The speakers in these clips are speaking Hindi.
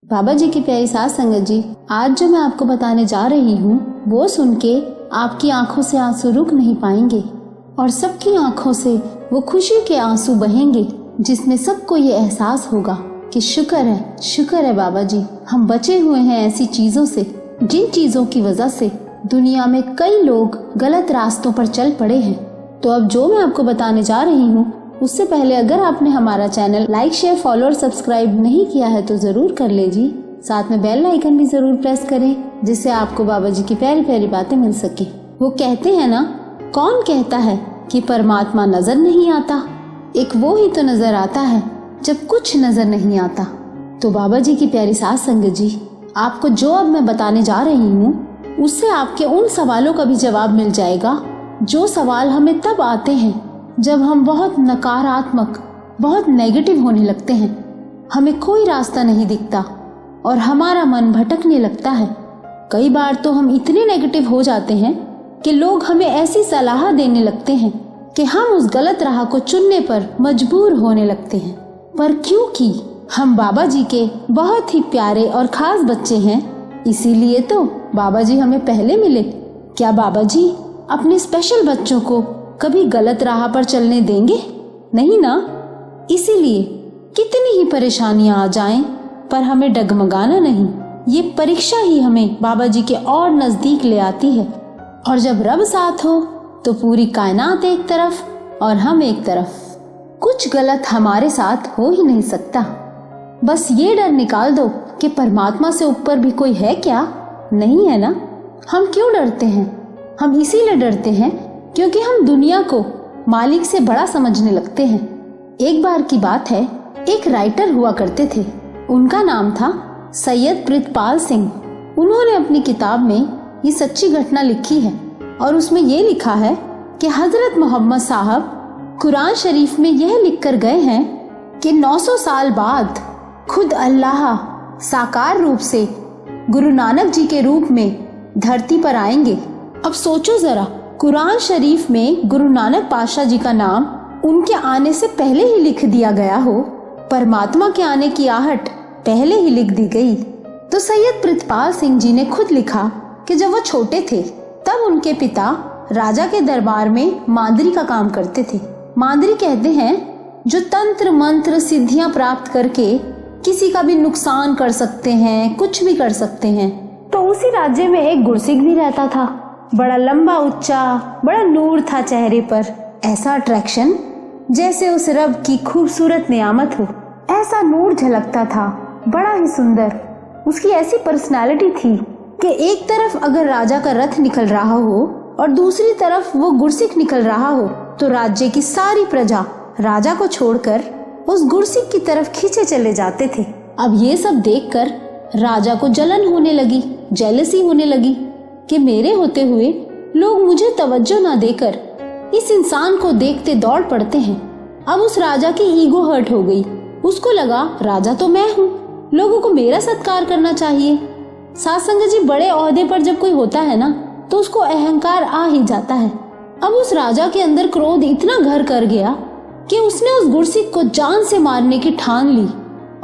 बाबा जी की प्यारी साथ संगत जी, आज जो मैं आपको बताने जा रही हूँ वो सुन के आपकी आंखों से आंसू रुक नहीं पाएंगे और सबकी आंखों से वो खुशी के आंसू बहेंगे, जिसमें सबको ये एहसास होगा कि शुक्र है बाबा जी, हम बचे हुए हैं ऐसी चीजों से जिन चीजों की वजह से दुनिया में कई लोग गलत रास्तों पर चल पड़े हैं। तो अब जो मैं आपको बताने जा रही हूँ उससे पहले अगर आपने हमारा चैनल लाइक, शेयर, फॉलो और सब्सक्राइब नहीं किया है तो जरूर कर लीजिए। साथ में बेल आइकन भी जरूर प्रेस करें, जिससे आपको बाबा जी की प्यारी प्यारी बातें मिल सके। वो कहते हैं ना, कौन कहता है कि परमात्मा नजर नहीं आता, एक वो ही तो नजर आता है जब कुछ नजर नहीं आता। तो बाबा जी की प्यारी साथ संगत जी, आपको जो अब मैं बताने जा रही हूँ उससे आपके उन सवालों का भी जवाब मिल जाएगा जो सवाल हमें तब आते हैं जब हम बहुत नकारात्मक, बहुत नेगेटिव होने लगते हैं, हमें कोई रास्ता नहीं दिखता और हमारा मन भटकने लगता है। कई बार तो हम इतने नेगेटिव हो जाते हैं कि लोग हमें ऐसी सलाह देने लगते हैं कि हम उस गलत राह को चुनने पर मजबूर होने लगते हैं। पर क्योंकि हम बाबा जी के बहुत ही प्यारे और खास बच्चे हैं, इसीलिए तो बाबा जी हमें पहले मिले। क्या बाबा जी अपने स्पेशल बच्चों को कभी गलत राह पर चलने देंगे? नहीं ना। इसीलिए कितनी ही परेशानियां आ जाएं, पर हमें डगमगाना नहीं। ये परीक्षा ही हमें बाबा जी के और नजदीक ले आती है। और जब रब साथ हो तो पूरी कायनात एक तरफ और हम एक तरफ, कुछ गलत हमारे साथ हो ही नहीं सकता। बस ये डर निकाल दो कि परमात्मा से ऊपर भी कोई है क्या? नहीं है ना। हम क्यों डरते हैं? हम इसीलिए डरते हैं क्योंकि हम दुनिया को मालिक से बड़ा समझने लगते हैं। एक बार की बात है, एक राइटर हुआ करते थे, उनका नाम था सैयद प्रितपाल सिंह। उन्होंने अपनी किताब में ये सच्ची घटना लिखी है और उसमें ये लिखा है कि हजरत मोहम्मद साहब कुरान शरीफ में यह लिख कर गए हैं कि 900 साल बाद खुद अल्लाह साकार रूप से गुरु नानक जी के रूप में धरती पर आएंगे। अब सोचो जरा, कुरान शरीफ में गुरु नानक पातशाह जी का नाम उनके आने से पहले ही लिख दिया गया हो, परमात्मा के आने की आहट पहले ही लिख दी गई। तो सैयद प्रितपाल सिंह जी ने खुद लिखा कि जब वो छोटे थे तब उनके पिता राजा के दरबार में मांदरी का काम करते थे। मांदरी कहते हैं जो तंत्र मंत्र सिद्धियां प्राप्त करके किसी का भी नुकसान कर सकते हैं, कुछ भी कर सकते हैं। तो उसी राज्य में एक गुरसिख भी रहता था, बड़ा लंबा उच्चा, बड़ा नूर था चेहरे पर, ऐसा अट्रैक्शन जैसे उस रब की खूबसूरत नियामत हो, ऐसा नूर झलकता था, बड़ा ही सुंदर। उसकी ऐसी पर्सनालिटी थी कि एक तरफ अगर राजा का रथ निकल रहा हो और दूसरी तरफ वो गुरसिख निकल रहा हो तो राज्य की सारी प्रजा राजा को छोड़कर उस गुरसिख की तरफ खींचे चले जाते थे। अब ये सब देखकर राजा को जलन होने लगी, जेलसी होने लगी कि मेरे होते हुए लोग मुझे तवज्जो ना देकर इस इंसान को देखते दौड़ पड़ते हैं। अब उस राजा की ईगो हर्ट हो गई। उसको लगा राजा तो मैं हूँ, लोगों को मेरा सत्कार करना चाहिए। साथ संगत जी, बड़े ओहदे पर जब कोई होता है ना तो उसको अहंकार आ ही जाता है। अब उस राजा के अंदर क्रोध इतना घर कर गया कि उसने उस गुरसिख को जान से मारने की ठान ली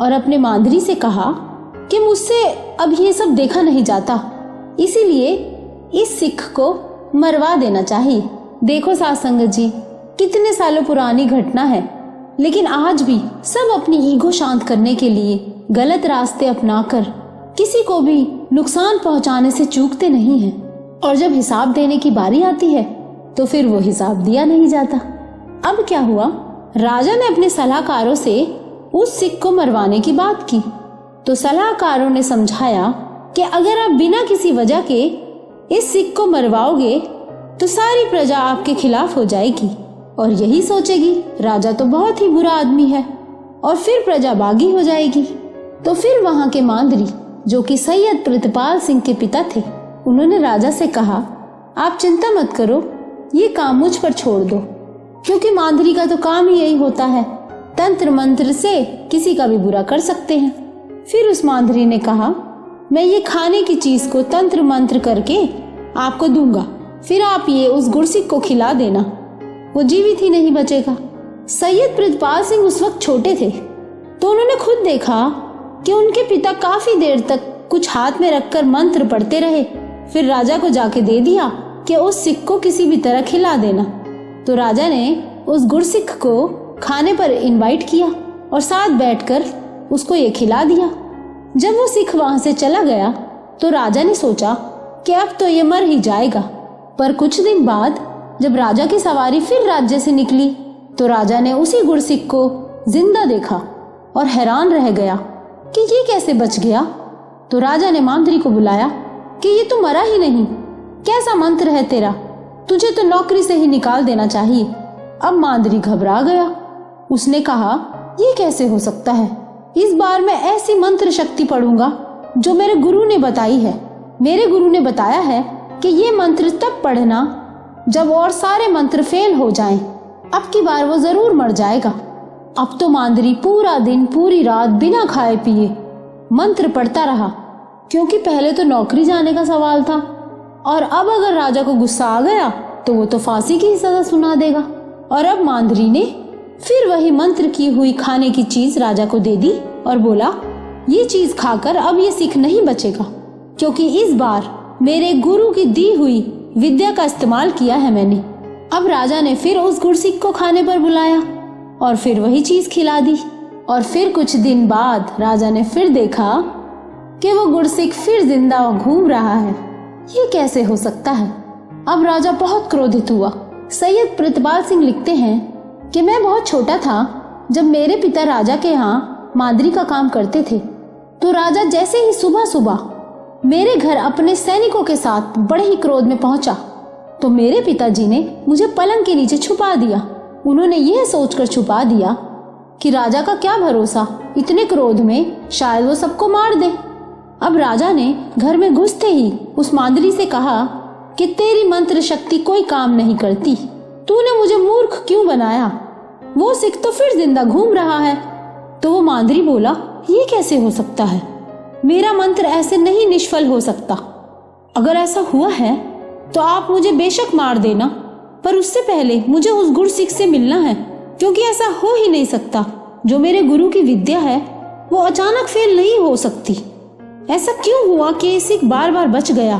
और अपने मांदरी से कहा कि मुझसे अब ये सब देखा नहीं जाता, इसीलिए इस सिख को मरवा देना चाहिए। देखो साथ संगत जी, कितने सालों पुरानी घटना है, लेकिन आज भी सब अपनी ईगो शांत करने के लिए गलत रास्ते अपनाकर किसी को भी नुकसान पहुंचाने से चूकते नहीं हैं। और जब हिसाब देने की बारी आती है तो फिर वो हिसाब दिया नहीं जाता। अब क्या हुआ, राजा ने अपने सलाहकारों से उस सिख को मरवाने की बात की तो सलाहकारों ने समझाया कि अगर आप बिना किसी वजह के इस सिख को मरवाओगे तो सारी प्रजा आपके खिलाफ हो जाएगी और यही सोचेगी राजा तो बहुत ही बुरा आदमी है और फिर प्रजा बागी हो जाएगी। तो फिर वहां के मांदरी, जो कि सैयद प्रितपाल सिंह के पिता थे, उन्होंने राजा से कहा, आप चिंता मत करो, ये काम मुझ पर छोड़ दो, क्योंकि मांदरी का तो काम ही यही होता है, तंत्र मंत्र से किसी का भी बुरा कर सकते हैं। फिर उस मांदरी ने कहा, मैं ये खाने की चीज को तंत्र मंत्र करके आपको दूंगा, फिर आप ये उस गुरसिख को खिला देना, वो जीवित ही नहीं बचेगा। सैयद प्रितपाल सिंह उस वक्त छोटे थे तो उन्होंने खुद देखा कि उनके पिता काफी देर तक कुछ हाथ में रखकर मंत्र पढ़ते रहे। फिर राजा को जाके दे दिया कि उस सिख को किसी भी तरह खिला देना। तो राजा ने उस गुरसिख को खाने पर इनवाइट किया और साथ बैठकर उसको ये खिला दिया। जब वो सिख वहां से चला गया तो राजा ने सोचा कि अब तो ये मर ही जाएगा। पर कुछ दिन बाद जब राजा की सवारी फिर राज्य से निकली तो राजा ने उसी गुरसिख को जिंदा देखा और हैरान रह गया कि ये कैसे बच गया। तो राजा ने मांद्री को बुलाया कि ये तो मरा ही नहीं, कैसा मंत्र है तेरा, तुझे तो नौकरी से ही निकाल देना चाहिए। अब मांद्री घबरा गया। उसने कहा, ये कैसे हो सकता है, इस बार मैं ऐसी मंत्र शक्ति पढ़ूंगा जो मेरे गुरु ने बताई है। मेरे गुरु ने बताया है कि ये मंत्र तब पढ़ना जब और सारे मंत्र फेल हो जाएं। अब की बार वो जरूर मर जाएगा। अब तो मांद्री पूरा दिन पूरी रात बिना खाए पिए मंत्र पढ़ता रहा, क्योंकि पहले तो नौकरी जाने का सवाल था और अब अगर राजा को गुस्सा आ गया तो वो तो फांसी की सजा सुना देगा। और अब मांद्री ने फिर वही मंत्र की हुई खाने की चीज राजा को दे दी और बोला, ये चीज खाकर अब ये सिख नहीं बचेगा, क्योंकि इस बार मेरे गुरु की दी हुई विद्या का इस्तेमाल किया है मैंने। अब राजा ने फिर उस गुरसिख को खाने पर बुलाया और फिर वही चीज खिला दी। और फिर कुछ दिन बाद राजा ने फिर देखा कि वो गुरसिख फिर जिंदा घूम रहा है। ये कैसे हो सकता है। अब राजा बहुत क्रोधित हुआ। सैयद प्रितपाल सिंह लिखते हैं कि मैं बहुत छोटा था जब मेरे पिता राजा के यहाँ मांद्री का काम करते थे। तो राजा जैसे ही सुबह सुबह मेरे घर अपने सैनिकों के साथ बड़े ही क्रोध में पहुंचा तो मेरे पिताजी ने मुझे पलंग के नीचे छुपा दिया। उन्होंने यह सोचकर छुपा दिया कि राजा का क्या भरोसा, इतने क्रोध में शायद वो सबको मार दे। अब राजा ने घर में घुसते ही उस मांद्री से कहा कि तेरी मंत्र शक्ति कोई काम नहीं करती, तूने मुझे मूर्ख क्यों बनाया, वो सिख तो फिर जिंदा घूम रहा है। तो वो मांद्री बोला, ये कैसे हो सकता है, मेरा मंत्र ऐसे नहीं निष्फल हो सकता। अगर ऐसा हुआ है तो आप मुझे बेशक मार देना, पर उससे पहले मुझे उस गुरसिख से मिलना है, क्योंकि ऐसा हो ही नहीं सकता। जो मेरे गुरु की विद्या है वो अचानक फेल नहीं हो सकती। ऐसा क्यों हुआ कि सिख बार बार बच गया।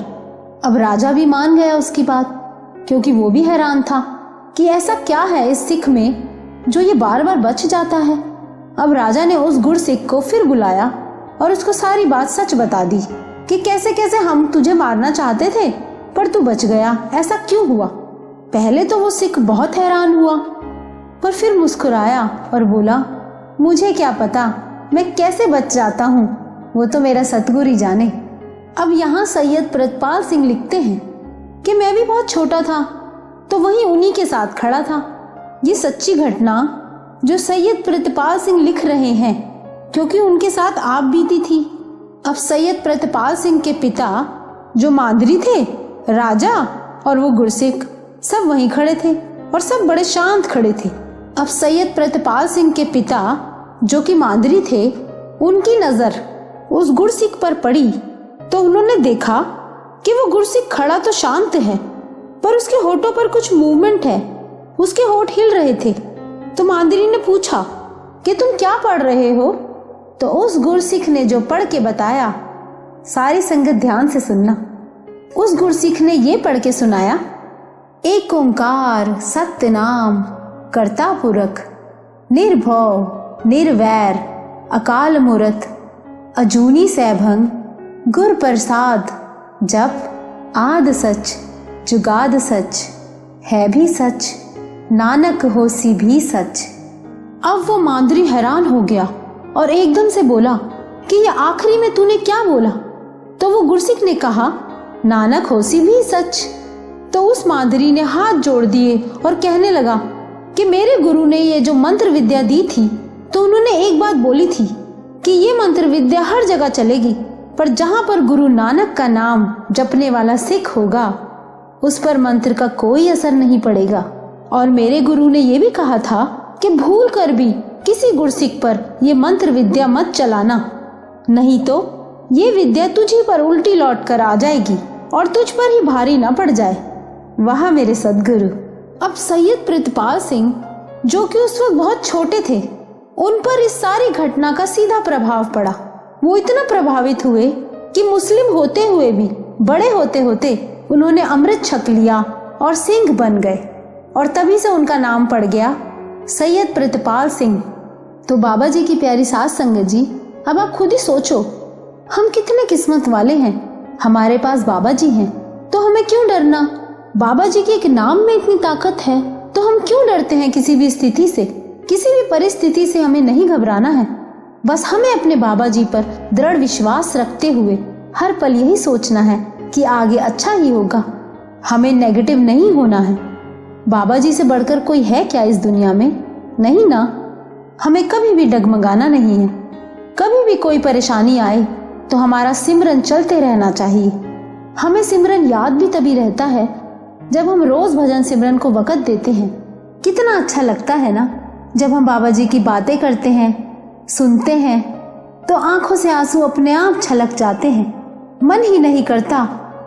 अब राजा भी मान गया उसकी बात, क्योंकि वो भी हैरान था कि ऐसा क्या है इस सिख में जो ये बार बार बच जाता है। अब राजा ने उस गुरसिख को फिर बुलाया और उसको सारी बात सच बता दी कि कैसे कैसे हम तुझे मारना चाहते थे पर तू बच गया, ऐसा क्यों हुआ। पहले तो वो सिख बहुत हैरान हुआ, पर फिर मुस्कुराया और बोला, मुझे क्या पता मैं कैसे बच जाता हूँ, वो तो मेरा सतगुरु ही जाने। अब यहाँ सैयद प्रितपाल सिंह लिखते हैं कि मैं भी बहुत छोटा था तो वहीं उन्हीं के साथ खड़ा था। ये सच्ची घटना जो सैयद प्रितपाल सिंह लिख रहे हैं, क्योंकि उनके साथ आप बीती थी। अब सैयद प्रितपाल सिंह के पिता जो मांद्री थे, राजा और वो गुरसिख सब वहीं खड़े थे और सब बड़े शांत खड़े थे। अब सैयद प्रितपाल सिंह के पिता जो कि मांद्री थे, उनकी नजर उस गुरसिख पर पड़ी तो उन्होंने देखा कि वो गुरसिख खड़ा तो शांत है, पर उसके होठों पर कुछ मूवमेंट है, उसके होठ हिल रहे थे। तो मांद्री ने पूछा कि तुम क्या पढ़ रहे हो। तो उस गुरसिख ने जो पढ़ के बताया, सारी संगत ध्यान से सुनना। उस गुरसिख ने ये पढ़ के सुनाया, एक ओंकार सत्य नाम कर्ता पुरख निर्भव निर्वैर अकाल मूरत अजूनी सैभंग गुर प्रसाद जप आद सच जुगाद सच है भी सच नानक होसी भी सच। अब वो मांद्री हैरान हो गया और एकदम से बोला कि ये आखिरी में तूने क्या बोला। तो वो गुरसिख ने कहा, नानक होसी भी सच। तो उस मांद्री ने हाथ जोड़ दिए और कहने लगा कि मेरे गुरु ने ये जो मंत्र विद्या दी थी तो उन्होंने एक बात बोली थी कि ये मंत्र विद्या हर जगह चलेगी, पर जहां पर गुरु नानक का नाम जपने वाला सिख होगा उस पर मंत्र का कोई असर नहीं पड़ेगा। और मेरे गुरु ने यह भी कहा था कि भूल कर भी किसी गुरसिख पर ये मंत्र विद्या मत चलाना, नहीं तो ये विद्या तुझी पर उल्टी लौट कर आ जाएगी और तुझ पर ही भारी ना पड़ जाए। वाह मेरे सदगुरु। अब सैयद प्रितपाल सिंह जो कि उस वक्त बहुत छोटे थे, उन पर इस सारी घटना का सीधा प्रभाव पड़ा। वो इतना प्रभावित हुए कि मुस्लिम होते हुए भी बड़े होते होते उन्होंने अमृत छक लिया और सिंह बन गए, और तभी से उनका नाम पड़ गया सैयद प्रितपाल सिंह। तो बाबा जी की प्यारी साध संगत जी, अब आप खुद ही सोचो, हम कितने किस्मत वाले हैं, हमारे पास बाबा जी हैं, तो हमें क्यों डरना। बाबा जी के एक नाम में इतनी ताकत है, तो हम क्यों डरते हैं किसी भी स्थिति से, किसी भी परिस्थिति से हमें नहीं घबराना है। बस हमें अपने बाबा जी पर दृढ़ विश्वास रखते हुए हर पल यही सोचना है कि आगे अच्छा ही होगा, हमें नेगेटिव नहीं होना है। बाबा जी से बढ़कर कोई है क्या इस दुनिया में? नहीं ना। हमें कभी भी डगमगाना नहीं है। कभी भी कोई परेशानी आए तो हमारा सिमरन चलते रहना चाहिए। हमें सिमरन याद भी तभी रहता है जब हम रोज भजन सिमरन को वक़्त देते हैं। कितना अच्छा लगता है ना जब हम बाबा जी की बातें करते हैं, सुनते हैं, तो आंखों से आंसू अपने आप छलक जाते हैं। मन ही नहीं करता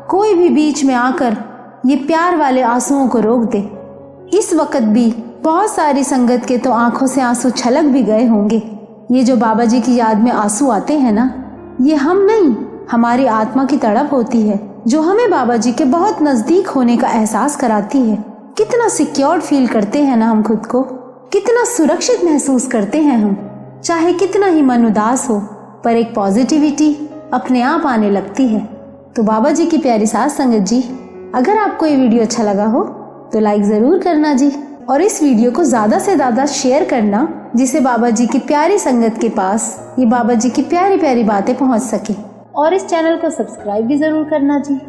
कोई भी बीच में आकर ये प्यार वाले आंसुओं को रोक दे। इस वक्त भी बहुत सारी संगत के तो आंखों से आंसू छलक भी गए होंगे। ये जो बाबा जी की याद में आंसू आते हैं ना, ये हम नहीं, हमारी आत्मा की तड़प होती है जो हमें बाबा जी के बहुत नजदीक होने का एहसास कराती है। कितना सिक्योर्ड फील करते हैं ना हम खुद को, कितना सुरक्षित महसूस करते हैं हम। चाहे कितना ही मन उदास हो, पर एक पॉजिटिविटी अपने आप आने लगती है। तो बाबा जी की प्यारी साध संगत जी, अगर आपको ये वीडियो अच्छा लगा हो तो लाइक जरूर करना जी, और इस वीडियो को ज्यादा से ज्यादा शेयर करना, जिसे बाबा जी की प्यारी संगत के पास ये बाबा जी की प्यारी प्यारी बातें पहुंच सके। और इस चैनल को सब्सक्राइब भी जरूर करना जी।